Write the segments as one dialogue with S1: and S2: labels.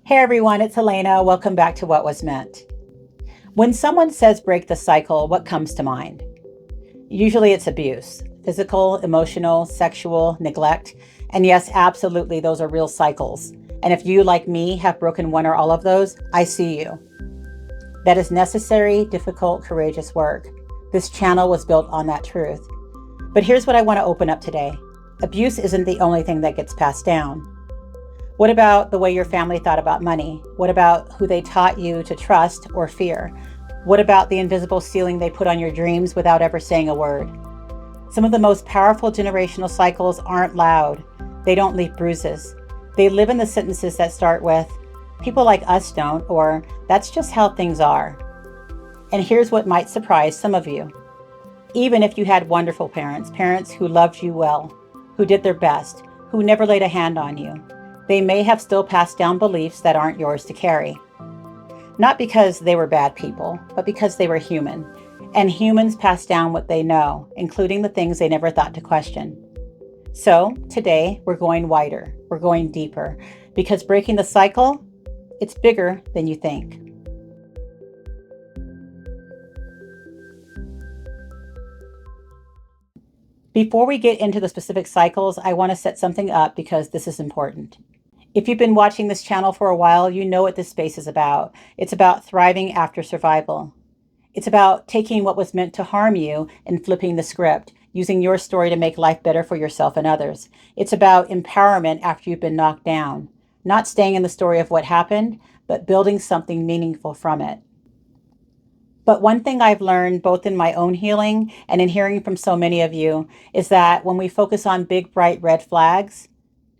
S1: Hey everyone, it's Elena. Welcome back to What Was Meant. When someone says break the cycle, what comes to mind? Usually it's abuse, physical, emotional, sexual, neglect. And yes, absolutely, those are real cycles. And if you, like me, have broken one or all of those, I see you. That is necessary, difficult, courageous work. This channel was built on that truth. But here's what I want to open up today. Abuse isn't the only thing that gets passed down. What about the way your family thought about money? What about who they taught you to trust or fear? What about the invisible ceiling they put on your dreams without ever saying a word? Some of the most powerful generational cycles aren't loud. They don't leave bruises. They live in the sentences that start with, "People like us don't," or "That's just how things are." And here's what might surprise some of you. Even if you had wonderful parents, parents who loved you well, who did their best, who never laid a hand on you, they may have still passed down beliefs that aren't yours to carry. Not because they were bad people, but because they were human. And humans pass down what they know, including the things they never thought to question. So today we're going wider, we're going deeper, because breaking the cycle, it's bigger than you think. Before we get into the specific cycles, I want to set something up because this is important. If you've been watching this channel for a while, you know what this space is about. It's about thriving after survival. It's about taking what was meant to harm you and flipping the script, using your story to make life better for yourself and others. It's about empowerment after you've been knocked down, not staying in the story of what happened, but building something meaningful from it. But one thing I've learned both in my own healing and in hearing from so many of you is that when we focus on big, bright red flags,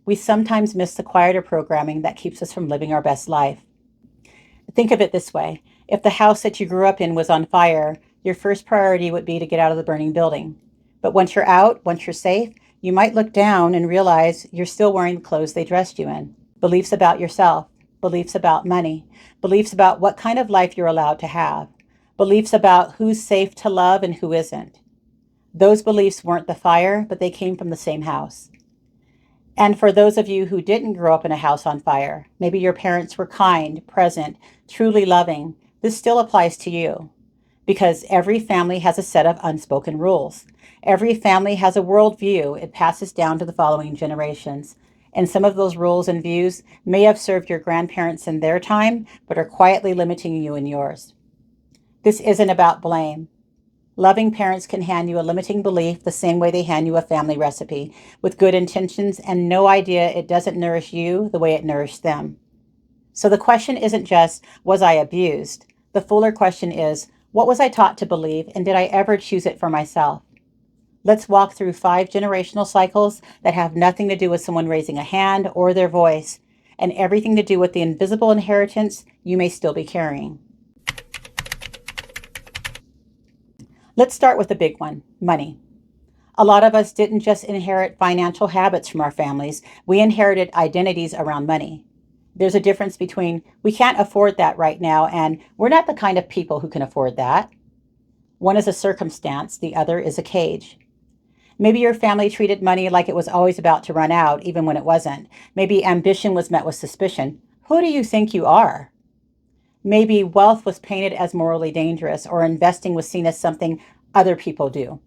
S1: we sometimes miss the quieter programming that keeps us from living our best life. Think of it this way. If the house that you grew up in was on fire, your first priority would be to get out of the burning building. But once you're out, once you're safe, you might look down and realize you're still wearing the clothes they dressed you in. Beliefs about yourself, beliefs about money, beliefs about what kind of life you're allowed to have, beliefs about who's safe to love and who isn't. Those beliefs weren't the fire, but they came from the same house. And for those of you who didn't grow up in a house on fire, maybe your parents were kind, present, truly loving, this still applies to you. Because every family has a set of unspoken rules. Every family has a worldview. It passes down to the following generations. And some of those rules and views may have served your grandparents in their time, but are quietly limiting you in yours. This isn't about blame. Loving parents can hand you a limiting belief the same way they hand you a family recipe, with good intentions and no idea it doesn't nourish you the way it nourished them. So the question isn't just, was I abused? The fuller question is, what was I taught to believe, and did I ever choose it for myself? Let's walk through 5 generational cycles that have nothing to do with someone raising a hand or their voice, and everything to do with the invisible inheritance you may still be carrying. Let's start with the big one, money. A lot of us didn't just inherit financial habits from our families, we inherited identities around money. There's a difference between we can't afford that right now and we're not the kind of people who can afford that. One is a circumstance, the other is a cage. Maybe your family treated money like it was always about to run out, even when it wasn't. Maybe ambition was met with suspicion. Who do you think you are? Maybe wealth was painted as morally dangerous, or investing was seen as something other people do.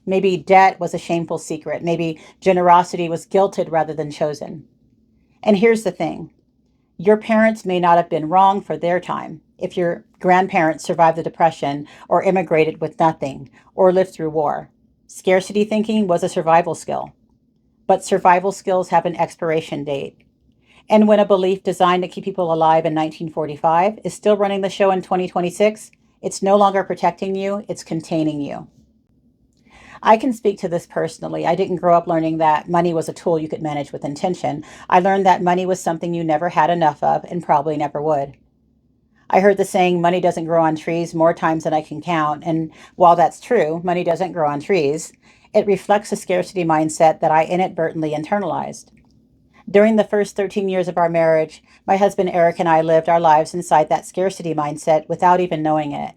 S1: Maybe debt was a shameful secret. Maybe generosity was guilted rather than chosen. And here's the thing. Your parents may not have been wrong for their time. If your grandparents survived the Depression, or immigrated with nothing, or lived through war. Scarcity thinking was a survival skill. But survival skills have an expiration date. And when a belief designed to keep people alive in 1945 is still running the show in 2026, it's no longer protecting you, it's containing you. I can speak to this personally. I didn't grow up learning that money was a tool you could manage with intention. I learned that money was something you never had enough of and probably never would. I heard the saying, money doesn't grow on trees, more times than I can count. And while that's true, money doesn't grow on trees, it reflects a scarcity mindset that I inadvertently internalized. During the first 13 years of our marriage, my husband Eric and I lived our lives inside that scarcity mindset without even knowing it.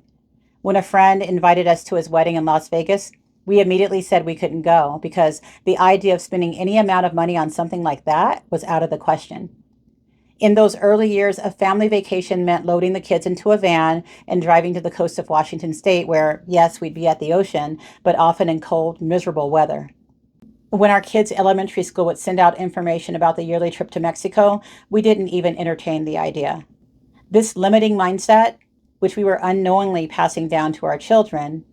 S1: When a friend invited us to his wedding in Las Vegas, we immediately said we couldn't go because the idea of spending any amount of money on something like that was out of the question. In those early years, a family vacation meant loading the kids into a van and driving to the coast of Washington state where, yes, we'd be at the ocean, but often in cold, miserable weather. When our kids' elementary school would send out information about the yearly trip to Mexico, we didn't even entertain the idea. This limiting mindset, which we were unknowingly passing down to our children,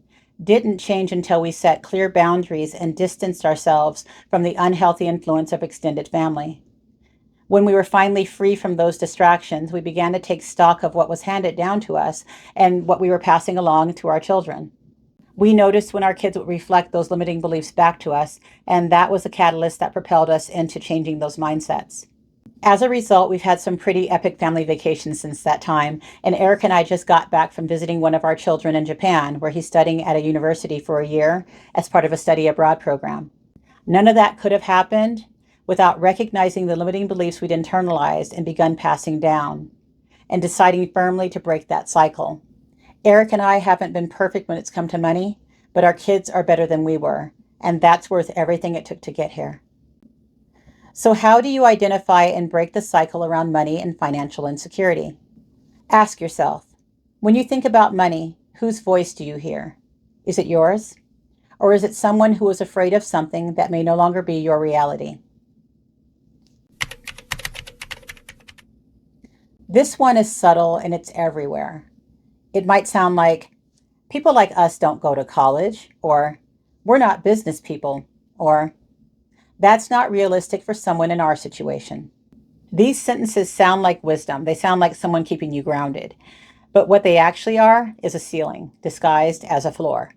S1: didn't change until we set clear boundaries and distanced ourselves from the unhealthy influence of extended family. When we were finally free from those distractions, we began to take stock of what was handed down to us and what we were passing along to our children. We noticed when our kids would reflect those limiting beliefs back to us, and that was the catalyst that propelled us into changing those mindsets. As a result, we've had some pretty epic family vacations since that time, and Eric and I just got back from visiting one of our children in Japan, where he's studying at a university for a year as part of a study abroad program. None of that could have happened without recognizing the limiting beliefs we'd internalized and begun passing down, and deciding firmly to break that cycle. Eric and I haven't been perfect when it's come to money, but our kids are better than we were, and that's worth everything it took to get here. So how do you identify and break the cycle around money and financial insecurity? Ask yourself, when you think about money, whose voice do you hear? Is it yours? Or is it someone who is afraid of something that may no longer be your reality? This one is subtle and it's everywhere. It might sound like, people like us don't go to college, or we're not business people, or that's not realistic for someone in our situation. These sentences sound like wisdom. They sound like someone keeping you grounded. But what they actually are is a ceiling disguised as a floor.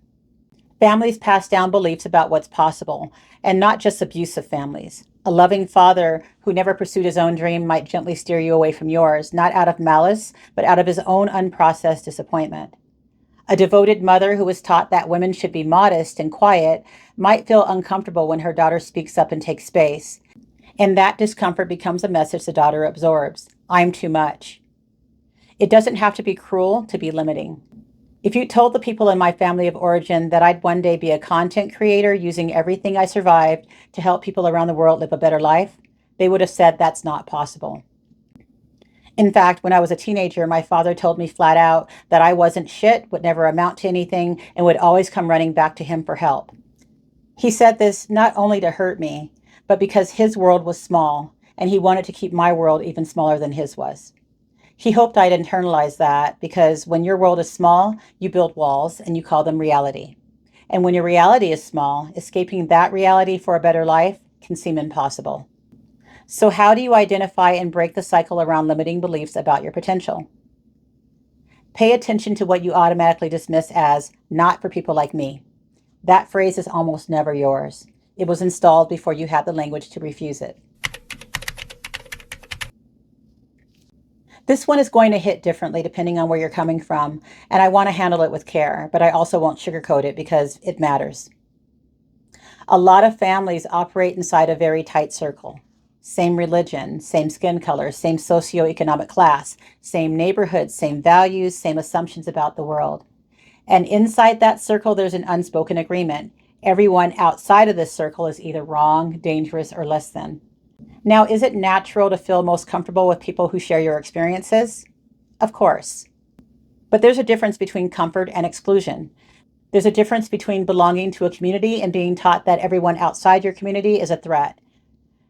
S1: Families pass down beliefs about what's possible, and not just abusive families. A loving father who never pursued his own dream might gently steer you away from yours, not out of malice, but out of his own unprocessed disappointment. A devoted mother who was taught that women should be modest and quiet might feel uncomfortable when her daughter speaks up and takes space. And that discomfort becomes a message the daughter absorbs. I'm too much. It doesn't have to be cruel to be limiting. If you told the people in my family of origin that I'd one day be a content creator using everything I survived to help people around the world live a better life, they would have said that's not possible. In fact, when I was a teenager, my father told me flat out that I wasn't shit, would never amount to anything, and would always come running back to him for help. He said this not only to hurt me, but because his world was small, and he wanted to keep my world even smaller than his was. He hoped I'd internalize that because when your world is small, you build walls and you call them reality. And when your reality is small, escaping that reality for a better life can seem impossible. So how do you identify and break the cycle around limiting beliefs about your potential? Pay attention to what you automatically dismiss as not for people like me. That phrase is almost never yours. It was installed before you had the language to refuse it. This one is going to hit differently depending on where you're coming from, and I want to handle it with care, but I also won't sugarcoat it because it matters. A lot of families operate inside a very tight circle. Same religion, same skin color, same socioeconomic class, same neighborhood, same values, same assumptions about the world. And inside that circle, there's an unspoken agreement. Everyone outside of this circle is either wrong, dangerous, or less than. Now, is it natural to feel most comfortable with people who share your experiences? Of course. But there's a difference between comfort and exclusion. There's a difference between belonging to a community and being taught that everyone outside your community is a threat.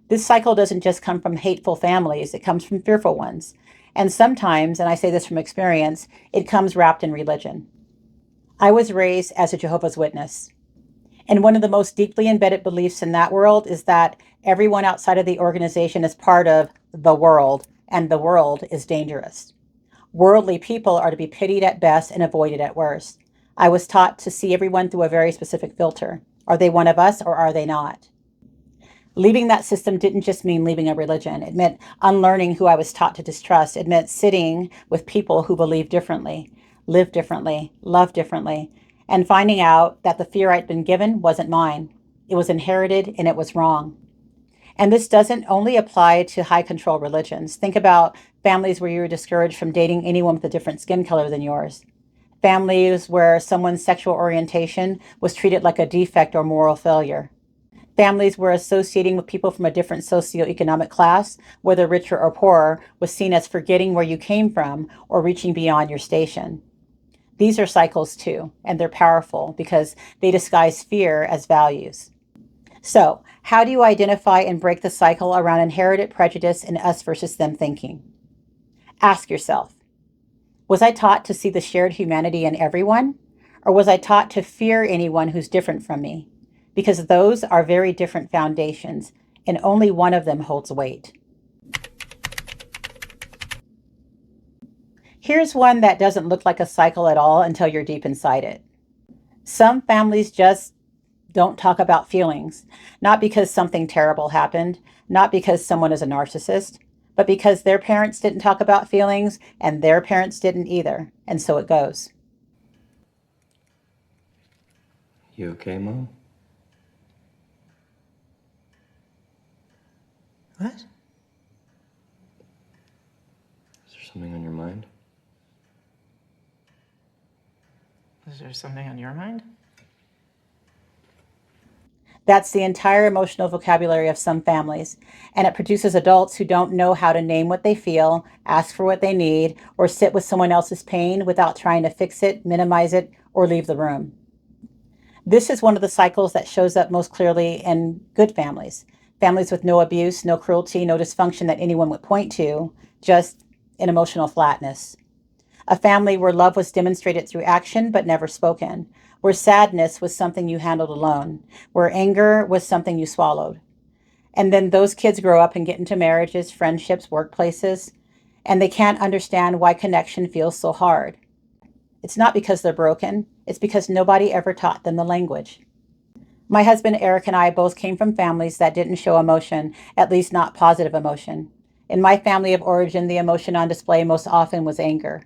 S1: This cycle doesn't just come from hateful families, it comes from fearful ones. And sometimes, and I say this from experience, it comes wrapped in religion. I was raised as a Jehovah's Witness. And one of the most deeply embedded beliefs in that world is that everyone outside of the organization is part of the world, and the world is dangerous. Worldly people are to be pitied at best and avoided at worst. I was taught to see everyone through a very specific filter. Are they one of us or are they not? Leaving that system didn't just mean leaving a religion. It meant unlearning who I was taught to distrust. It meant sitting with people who believe differently, live differently, love differently, and finding out that the fear I'd been given wasn't mine. It was inherited and it was wrong. And this doesn't only apply to high control religions. Think about families where you were discouraged from dating anyone with a different skin color than yours. Families where someone's sexual orientation was treated like a defect or moral failure. Families were associating with people from a different socioeconomic class, whether richer or poorer, was seen as forgetting where you came from or reaching beyond your station. These are cycles too, and they're powerful because they disguise fear as values. So, how do you identify and break the cycle around inherited prejudice and us versus them thinking? Ask yourself, was I taught to see the shared humanity in everyone? Or was I taught to fear anyone who's different from me? Because those are very different foundations, and only one of them holds weight. Here's one that doesn't look like a cycle at all until you're deep inside it. Some families just don't talk about feelings, not because something terrible happened, not because someone is a narcissist, but because their parents didn't talk about feelings and their parents didn't either. And so it goes.
S2: You okay, Mom?
S3: What?
S2: Is there something on your mind?
S3: Is there something on your mind?
S1: That's the entire emotional vocabulary of some families, and it produces adults who don't know how to name what they feel, ask for what they need, or sit with someone else's pain without trying to fix it, minimize it, or leave the room. This is one of the cycles that shows up most clearly in good families. Families with no abuse, no cruelty, no dysfunction that anyone would point to, just an emotional flatness. A family where love was demonstrated through action but never spoken, where sadness was something you handled alone, where anger was something you swallowed. And then those kids grow up and get into marriages, friendships, workplaces, and they can't understand why connection feels so hard. It's not because they're broken, it's because nobody ever taught them the language. My husband Eric and I both came from families that didn't show emotion, at least not positive emotion. In my family of origin, the emotion on display most often was anger.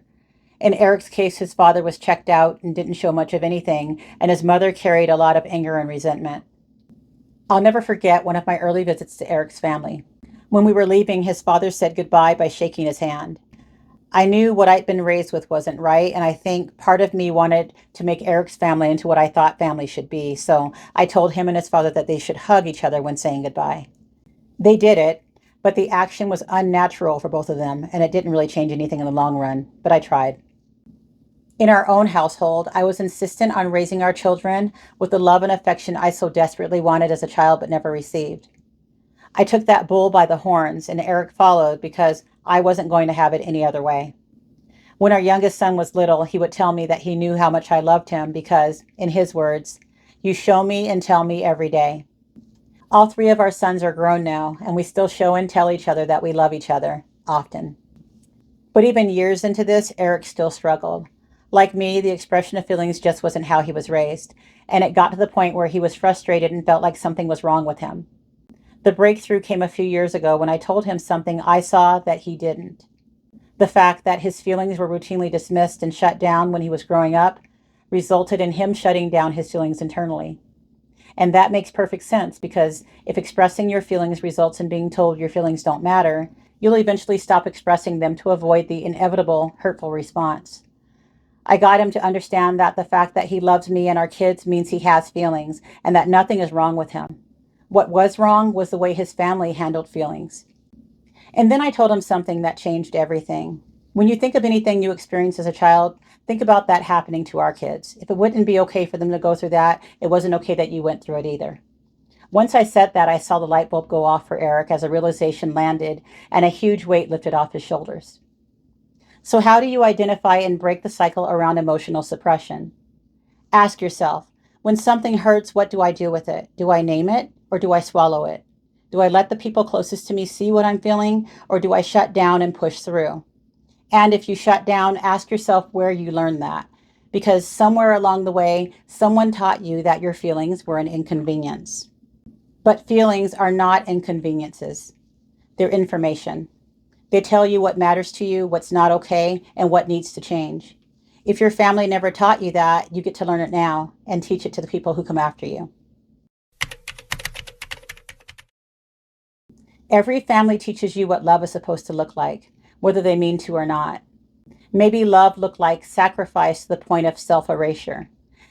S1: In Eric's case, his father was checked out and didn't show much of anything, and his mother carried a lot of anger and resentment. I'll never forget one of my early visits to Eric's family. When we were leaving, his father said goodbye by shaking his hand. I knew what I'd been raised with wasn't right, and I think part of me wanted to make Eric's family into what I thought family should be, so I told him and his father that they should hug each other when saying goodbye. They did it, but the action was unnatural for both of them, and it didn't really change anything in the long run, but I tried. In our own household, I was insistent on raising our children with the love and affection I so desperately wanted as a child but never received. I took that bull by the horns, and Eric followed because I wasn't going to have it any other way. When our youngest son was little, he would tell me that he knew how much I loved him because, in his words, you show me and tell me every day. All three of our sons are grown now, and we still show and tell each other that we love each other, often. But even years into this, Eric still struggled. Like me, the expression of feelings just wasn't how he was raised, and it got to the point where he was frustrated and felt like something was wrong with him. The breakthrough came a few years ago when I told him something I saw that he didn't. The fact that his feelings were routinely dismissed and shut down when he was growing up resulted in him shutting down his feelings internally. And that makes perfect sense because if expressing your feelings results in being told your feelings don't matter, you'll eventually stop expressing them to avoid the inevitable hurtful response. I got him to understand that the fact that he loves me and our kids means he has feelings and that nothing is wrong with him. What was wrong was the way his family handled feelings. And then I told him something that changed everything. When you think of anything you experienced as a child, think about that happening to our kids. If it wouldn't be okay for them to go through that, it wasn't okay that you went through it either. Once I said that, I saw the light bulb go off for Eric as a realization landed and a huge weight lifted off his shoulders. So how do you identify and break the cycle around emotional suppression? Ask yourself, when something hurts, what do I do with it? Do I name it or do I swallow it? Do I let the people closest to me see what I'm feeling or do I shut down and push through? And if you shut down, ask yourself where you learned that. Because somewhere along the way, someone taught you that your feelings were an inconvenience. But feelings are not inconveniences. They're information. They tell you what matters to you, what's not okay, and what needs to change. If your family never taught you that, you get to learn it now and teach it to the people who come after you. Every family teaches you what love is supposed to look like, whether they mean to or not. Maybe love looked like sacrifice to the point of self-erasure.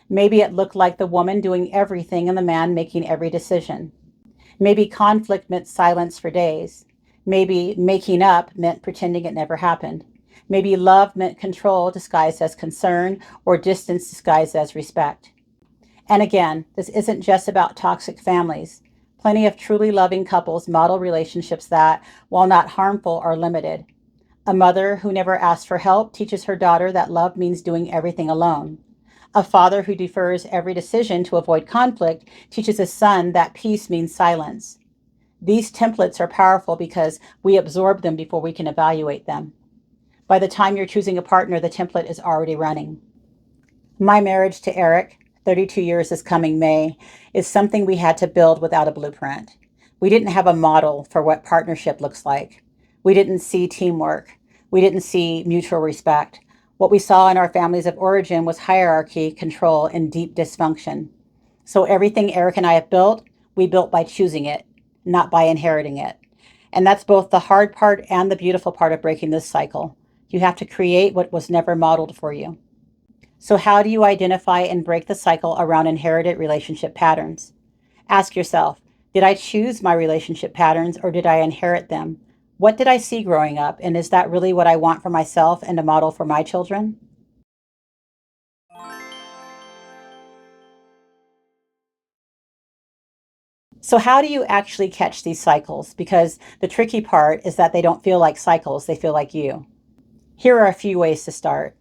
S1: Maybe it looked like the woman doing everything and the man making every decision. Maybe conflict meant silence for days. Maybe making up meant pretending it never happened. Maybe love meant control disguised as concern or distance disguised as respect. And again, this isn't just about toxic families. Plenty of truly loving couples model relationships that, while not harmful, are limited. A mother who never asks for help teaches her daughter that love means doing everything alone. A father who defers every decision to avoid conflict teaches his son that peace means silence. These templates are powerful because we absorb them before we can evaluate them. By the time you're choosing a partner, the template is already running. My marriage to Eric, 32 years this coming May, is something we had to build without a blueprint. We didn't have a model for what partnership looks like. We didn't see teamwork. We didn't see mutual respect. What we saw in our families of origin was hierarchy, control, and deep dysfunction. So everything Eric and I have built, we built by choosing it, not by inheriting it. And that's both the hard part and the beautiful part of breaking this cycle. You have to create what was never modeled for you. So how do you identify and break the cycle around inherited relationship patterns? Ask yourself, did I choose my relationship patterns or did I inherit them? What did I see growing up? And is that really what I want for myself and a model for my children? So how do you actually catch these cycles? Because the tricky part is that they don't feel like cycles, they feel like you. Here are a few ways to start.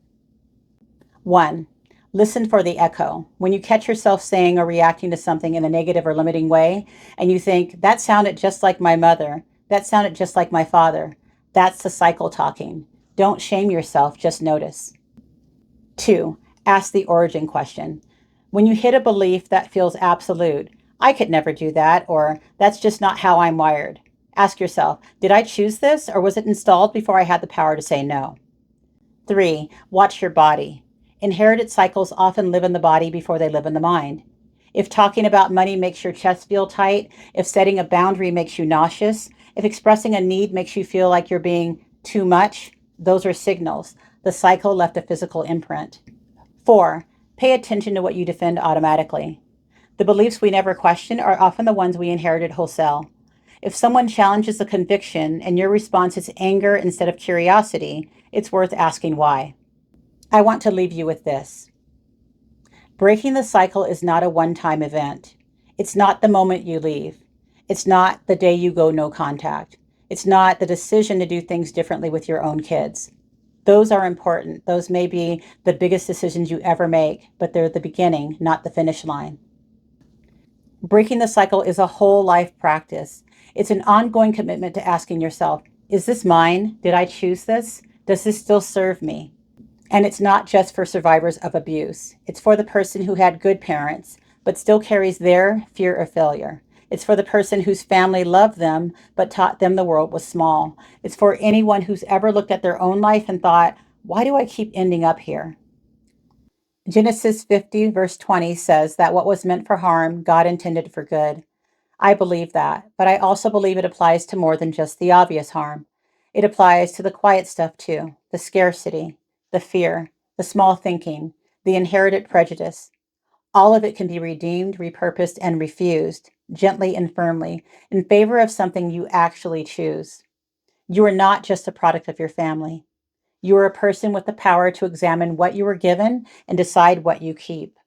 S1: 1. Listen for the echo. When you catch yourself saying or reacting to something in a negative or limiting way, and you think, that sounded just like my mother, that sounded just like my father, that's the cycle talking. Don't shame yourself, just notice. 2. Ask the origin question. When you hit a belief that feels absolute, I could never do that, or that's just not how I'm wired. Ask yourself, did I choose this, or was it installed before I had the power to say no? 3. Watch your body. Inherited cycles often live in the body before they live in the mind. If talking about money makes your chest feel tight, if setting a boundary makes you nauseous, if expressing a need makes you feel like you're being too much, those are signals. The cycle left a physical imprint. 4. Pay attention to what you defend automatically. The beliefs we never question are often the ones we inherited wholesale. If someone challenges a conviction and your response is anger instead of curiosity, it's worth asking why. I want to leave you with this. Breaking the cycle is not a one-time event. It's not the moment you leave. It's not the day you go no contact. It's not the decision to do things differently with your own kids. Those are important. Those may be the biggest decisions you ever make, but they're the beginning, not the finish line. Breaking the cycle is a whole life practice. It's an ongoing commitment to asking yourself, is this mine? Did I choose this? Does this still serve me? And it's not just for survivors of abuse. It's for the person who had good parents, but still carries their fear of failure. It's for the person whose family loved them, but taught them the world was small. It's for anyone who's ever looked at their own life and thought, why do I keep ending up here? Genesis 50 verse 20 says that what was meant for harm, God intended for good. I believe that, but I also believe it applies to more than just the obvious harm. It applies to the quiet stuff too, the scarcity, the fear, the small thinking, the inherited prejudice. All of it can be redeemed, repurposed, and refused, gently and firmly, in favor of something you actually choose. You are not just a product of your family. You are a person with the power to examine what you were given and decide what you keep.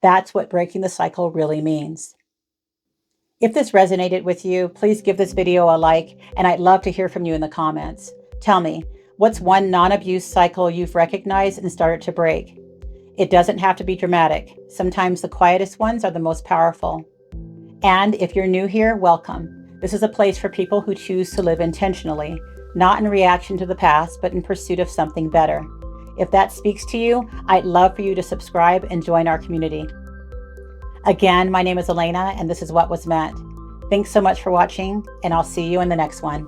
S1: That's what breaking the cycle really means. If this resonated with you, please give this video a like, and I'd love to hear from you in the comments. Tell me, what's one non-abuse cycle you've recognized and started to break? It doesn't have to be dramatic. Sometimes the quietest ones are the most powerful. And if you're new here, welcome. This is a place for people who choose to live intentionally, not in reaction to the past, but in pursuit of something better. If that speaks to you, I'd love for you to subscribe and join our community. Again, my name is Elena, and this is What Was Meant. Thanks so much for watching, and I'll see you in the next one.